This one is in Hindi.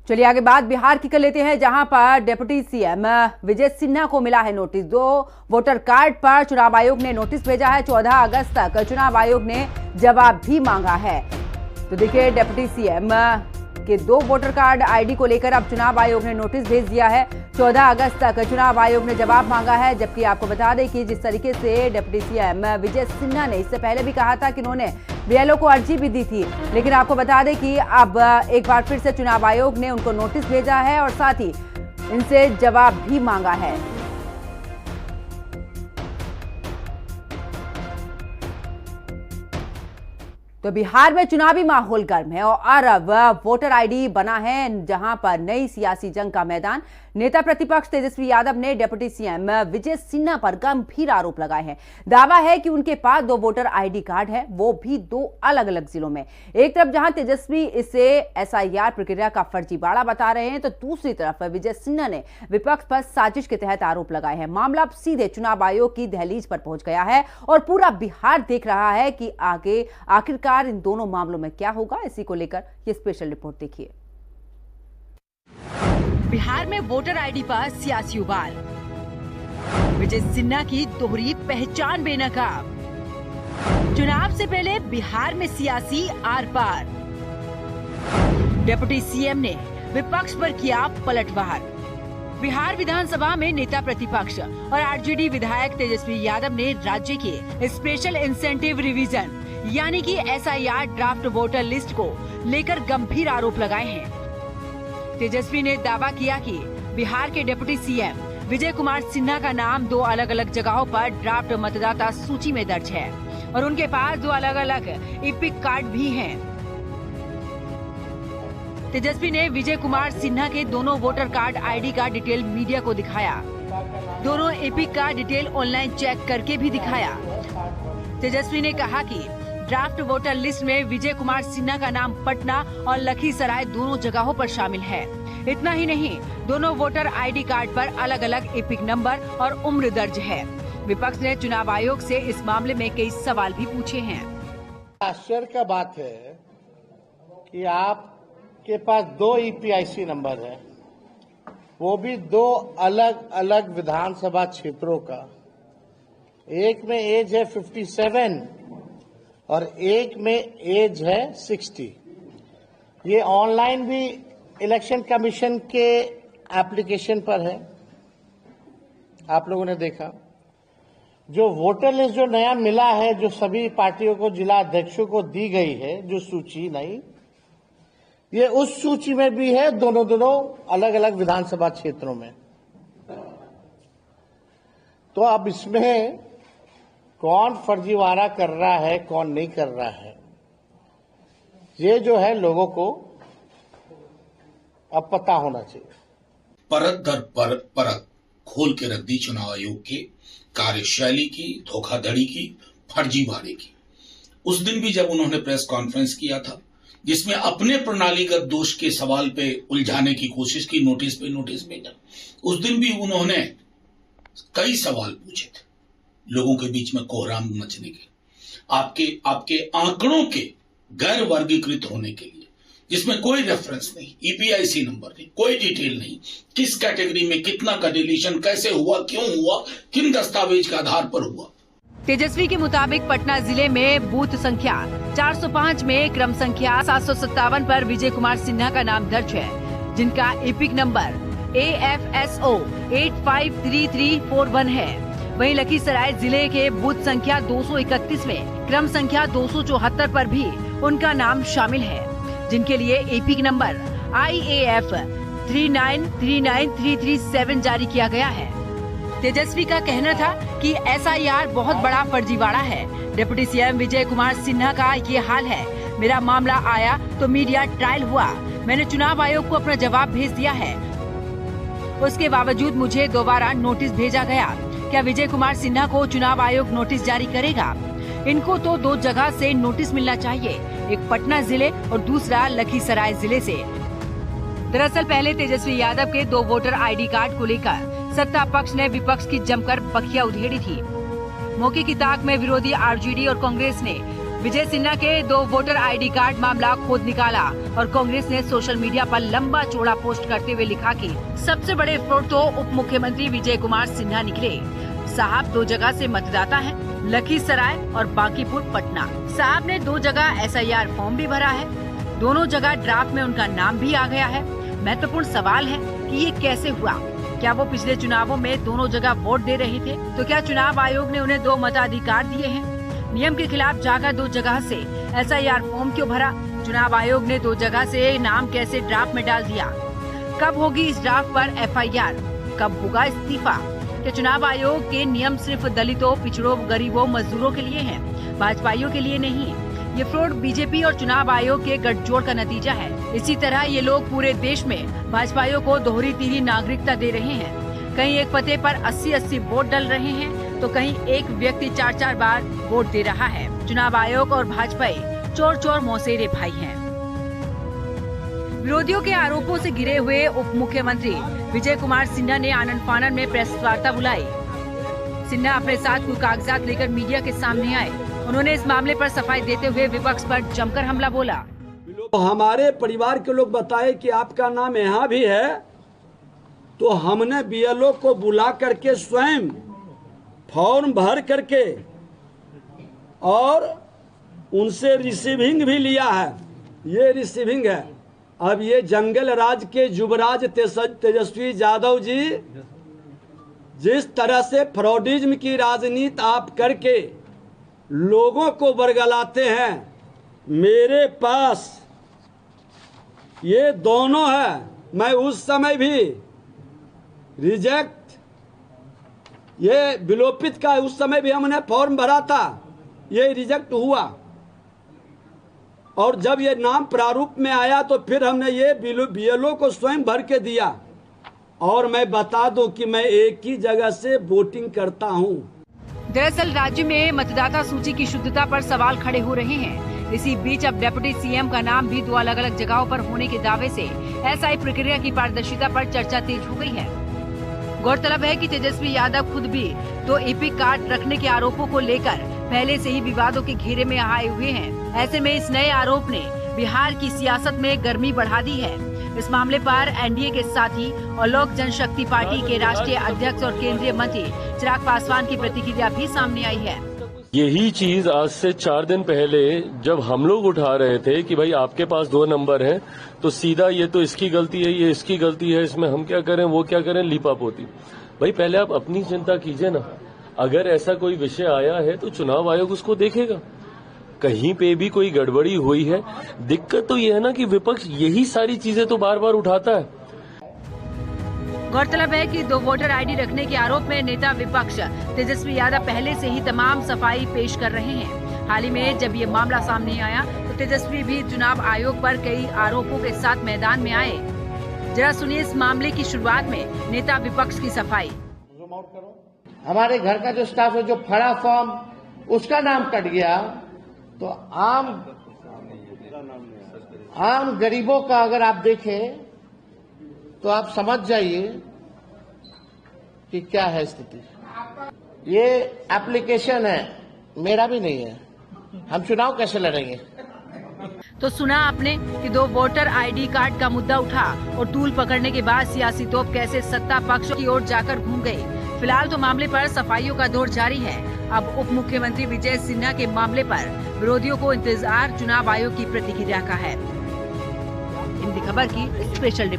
चलिए आगे बात बिहार की कर लेते हैं, जहां पर डिप्टी सीएम विजय सिन्हा को मिला है नोटिस। 2 वोटर कार्ड पर चुनाव आयोग ने नोटिस भेजा है। 14 अगस्त तक चुनाव आयोग ने जवाब भी मांगा है। तो देखिए, डिप्टी सीएम के 2 वोटर कार्ड आईडी को लेकर अब चुनाव आयोग ने नोटिस भेज दिया है। 14 अगस्त तक चुनाव आयोग ने जवाब मांगा है। जबकि आपको बता दें कि जिस तरीके से डिप्टी सीएम विजय सिन्हा ने इससे पहले भी कहा था कि उन्होंने बीएलओ को अर्जी भी दी थी, लेकिन आपको बता दें कि अब एक बार फिर से चुनाव आयोग ने उनको नोटिस भेजा है और साथ ही इनसे जवाब भी मांगा है। तो बिहार में चुनावी माहौल गर्म है और अब वोटर आईडी बना है, जहां पर नई सियासी जंग का मैदान। नेता प्रतिपक्ष तेजस्वी यादव ने डिप्टी सीएम विजय सिन्हा पर गंभीर आरोप लगाए हैं। दावा है कि उनके पास 2 वोटर आईडी कार्ड है, वो भी 2 अलग अलग जिलों में। एक तरफ जहां तेजस्वी इसे एसआईआर प्रक्रिया का फर्जीवाड़ा बता रहे हैं, तो दूसरी तरफ विजय सिन्हा ने विपक्ष पर साजिश के तहत आरोप लगाए हैं। मामला अब सीधे चुनाव आयोग की दहलीज पर पहुंच गया है और पूरा बिहार देख रहा है कि आगे आखिरकार इन दोनों मामलों में क्या होगा। इसी को लेकर ये स्पेशल रिपोर्ट देखिए। बिहार में वोटर आईडी पर सियासी उबाल, विजय सिन्हा की दोहरी पहचान बेनकाब। चुनाव से पहले बिहार में सियासी आर पार, डिप्टी सीएम ने विपक्ष पर किया पलटवार। बिहार विधानसभा में नेता प्रतिपक्ष और आरजेडी विधायक तेजस्वी यादव ने राज्य के स्पेशल इंसेंटिव रिवीजन यानी कि एसआईआर ड्राफ्ट वोटर लिस्ट को लेकर गंभीर आरोप लगाए हैं। तेजस्वी ने दावा किया कि बिहार के डिप्टी सीएम विजय कुमार सिन्हा का नाम 2 अलग अलग जगहों पर ड्राफ्ट मतदाता सूची में दर्ज है और उनके पास 2 अलग अलग एपिक कार्ड भी हैं। तेजस्वी ने विजय कुमार सिन्हा के दोनों वोटर कार्ड आईडी का डिटेल मीडिया को दिखाया। दोनों एपिक का डिटेल ऑनलाइन चेक करके भी दिखाया। तेजस्वी ने कहा कि ड्राफ्ट वोटर लिस्ट में विजय कुमार सिन्हा का नाम पटना और लखीसराय दोनों जगहों पर शामिल है। इतना ही नहीं, दोनों वोटर आईडी कार्ड पर अलग अलग एपिक नंबर और उम्र दर्ज है। विपक्ष ने चुनाव आयोग से इस मामले में कई सवाल भी पूछे हैं। आश्चर्य का बात है कि आपके पास 2 ईपीआईसी नंबर है, वो भी 2 अलग अलग विधानसभा क्षेत्रों का। एक में एज है 57 और एक में एज है 60। ये ऑनलाइन भी इलेक्शन कमीशन के एप्लीकेशन पर है, आप लोगों ने देखा। जो वोटर लिस्ट जो नया मिला है, जो सभी पार्टियों को जिला अध्यक्षों को दी गई है, जो सूची नई, ये उस सूची में भी है, दोनों अलग अलग विधानसभा क्षेत्रों में। तो अब इसमें कौन फर्जीवाड़ा कर रहा है, कौन नहीं कर रहा है, ये जो है लोगों को अब पता होना चाहिए। परत दर परत खोल के रख दी चुनाव आयोग के कार्यशैली की, धोखाधड़ी की, फर्जीवाड़े की। उस दिन भी जब उन्होंने प्रेस कॉन्फ्रेंस किया था, जिसमें अपने प्रणालीगत दोष के सवाल पे उलझाने की कोशिश की, नोटिस पे नोटिस भेजा, उस दिन भी उन्होंने कई सवाल पूछे थे, लोगों के बीच में कोहराम मचने के, आपके आंकड़ों के गैर वर्गीकृत होने के लिए, जिसमें कोई रेफरेंस नहीं, ईपीआईसी नंबर नहीं, कोई डिटेल नहीं, किस कैटेगरी में कितना का डिलीशन कैसे हुआ, क्यों हुआ, किन दस्तावेज के आधार पर हुआ। तेजस्वी के मुताबिक पटना जिले में बूथ संख्या 405 में क्रम संख्या 757 पर विजय कुमार सिन्हा का नाम दर्ज है, जिनका एपिक नंबर AFSO 853341 है। वहीं लखीसराय जिले के बूथ संख्या 231 में क्रम संख्या 274 पर भी उनका नाम शामिल है, जिनके लिए एपिक नंबर IAF 3939337 जारी किया गया है। तेजस्वी का कहना था कि एसआईआर बहुत बड़ा फर्जीवाड़ा है। डिप्टी सीएम विजय कुमार सिन्हा का ये हाल है। मेरा मामला आया तो मीडिया ट्रायल हुआ, मैंने चुनाव आयोग को अपना जवाब भेज दिया है, उसके बावजूद मुझे दोबारा नोटिस भेजा गया। क्या विजय कुमार सिन्हा को चुनाव आयोग नोटिस जारी करेगा? इनको तो 2 जगह से नोटिस मिलना चाहिए, एक पटना जिले और दूसरा लखीसराय जिले से। दरअसल पहले तेजस्वी यादव के 2 वोटर आईडी कार्ड को लेकर सत्ता पक्ष ने विपक्ष की जमकर बखिया उधेड़ी थी। मौके की ताक में विरोधी आरजेडी और कांग्रेस ने विजय सिन्हा के 2 वोटर आईडी कार्ड मामला खुद निकाला और कांग्रेस ने सोशल मीडिया पर लंबा चौड़ा पोस्ट करते हुए लिखा कि सबसे बड़े फ्रॉड तो उप मुख्यमंत्री विजय कुमार सिन्हा निकले। साहब 2 जगह से मतदाता हैं, लखीसराय और बांकीपुर पटना। साहब ने 2 जगह SIR फॉर्म भी भरा है, दोनों जगह ड्राफ्ट में उनका नाम भी आ गया है। महत्वपूर्ण सवाल है कि ये कैसे हुआ? क्या वो पिछले चुनावों में दोनों जगह वोट दे रहे थे? तो क्या चुनाव आयोग ने उन्हें 2 मताधिकार दिए हैं? नियम के खिलाफ जाकर 2 जगह से SIR फॉर्म क्यों भरा? चुनाव आयोग ने 2 जगह से नाम कैसे ड्राफ्ट में डाल दिया? कब होगी इस ड्राफ्ट पर FIR? कब होगा इस्तीफा? क्या चुनाव आयोग के नियम सिर्फ दलितों, पिछड़ों, गरीबों, मजदूरों के लिए हैं, भाजपाइयों के लिए नहीं? ये फ्रॉड बीजेपी और चुनाव आयोग के गठजोड़ का नतीजा है। इसी तरह ये लोग पूरे देश में भाजपाइयों को दोहरी तीसरी नागरिकता दे रहे हैं। कहीं एक पते पर 80-80 वोट डल रहे हैं तो कहीं एक व्यक्ति 4-4 बार वोट दे रहा है। चुनाव आयोग और भाजपाई चोर मौसेरे भाई हैं। विरोधियों के आरोपों से घिरे हुए उप मुख्यमंत्री विजय कुमार सिन्हा ने आनंद फानन में प्रेस वार्ता बुलाई। सिन्हा अपने साथ कुछ कागजात लेकर मीडिया के सामने आए। उन्होंने इस मामले पर सफाई देते हुए विपक्ष पर जमकर हमला बोला। तो हमारे परिवार के लोग बताए कि आपका नाम यहाँ भी है, तो हमने BLO को बुला करके स्वयं फॉर्म भर करके और उनसे रिसीविंग भी लिया है। ये रिसीविंग है। अब ये जंगल राज के युवराज तेजस्वी यादव जी जिस तरह से फ्रॉडिज्म की राजनीति आप करके लोगों को बरगलाते हैं, मेरे पास ये दोनों है। मैं उस समय भी रिजेक्ट ये विलोपित का उस समय भी हमने फॉर्म भरा था, ये रिजेक्ट हुआ और जब ये नाम प्रारूप में आया तो फिर हमने ये BLO को स्वयं भर के दिया। और मैं बता दूं कि मैं एक ही जगह से वोटिंग करता हूं। दरअसल राज्य में मतदाता सूची की शुद्धता पर सवाल खड़े हो रहे हैं। इसी बीच अब डिप्टी CM का नाम भी 2 अलग-अलग जगहों पर होने के दावे से SI प्रक्रिया की पारदर्शिता पर चर्चा तेज हो गई है। गौरतलब है कि तेजस्वी यादव खुद भी 2 EPIC कार्ड रखने के आरोपों को लेकर पहले से ही विवादों के घेरे में आए हुए हैं। ऐसे में इस नए आरोप ने बिहार की सियासत में गर्मी बढ़ा दी है। इस मामले पर NDA के साथी और लोक जनशक्ति पार्टी के राष्ट्रीय अध्यक्ष और केंद्रीय मंत्री चिराग पासवान की प्रतिक्रिया भी सामने आई है। यही चीज आज से 4 दिन पहले जब हम लोग उठा रहे थे कि भाई आपके पास 2 नंबर हैं, तो सीधा ये तो इसकी गलती है, ये इसकी गलती है, इसमें हम क्या करें, वो क्या करें, लीपापोती। भाई पहले आप अपनी चिंता कीजिए ना। अगर ऐसा कोई विषय आया है तो चुनाव आयोग उसको देखेगा। कहीं पे भी कोई गड़बड़ी हुई है, दिक्कत तो ये है ना कि विपक्ष यही सारी चीजें तो बार बार उठाता है। गौरतलब है कि 2 वोटर आईडी रखने के आरोप में नेता विपक्ष तेजस्वी यादव पहले से ही तमाम सफाई पेश कर रहे हैं। हाल ही में जब ये मामला सामने आया तो तेजस्वी भी चुनाव आयोग पर कई आरोपों के साथ मैदान में आए। जरा सुनिए इस मामले की शुरुआत में नेता विपक्ष की सफाई। हमारे घर का जो स्टाफ है, जो फड़ा फॉर्म उसका नाम कट गया, तो आम गरीबों का अगर आप देखें तो आप समझ जाइए कि क्या है स्थिति। ये एप्लीकेशन है, मेरा भी नहीं है, हम चुनाव कैसे लड़ेंगे? तो सुना आपने कि 2 वोटर आईडी कार्ड का मुद्दा उठा और तूल पकड़ने के बाद सियासी तोप कैसे सत्ता पक्ष की ओर जाकर घूम गई। फिलहाल तो मामले पर सफाइयों का दौर जारी है। अब उप मुख्यमंत्री विजय सिन्हा के मामले पर विरोधियों को इंतजार चुनाव आयोग की प्रतिक्रिया का है। हिंदी खबर की स्पेशल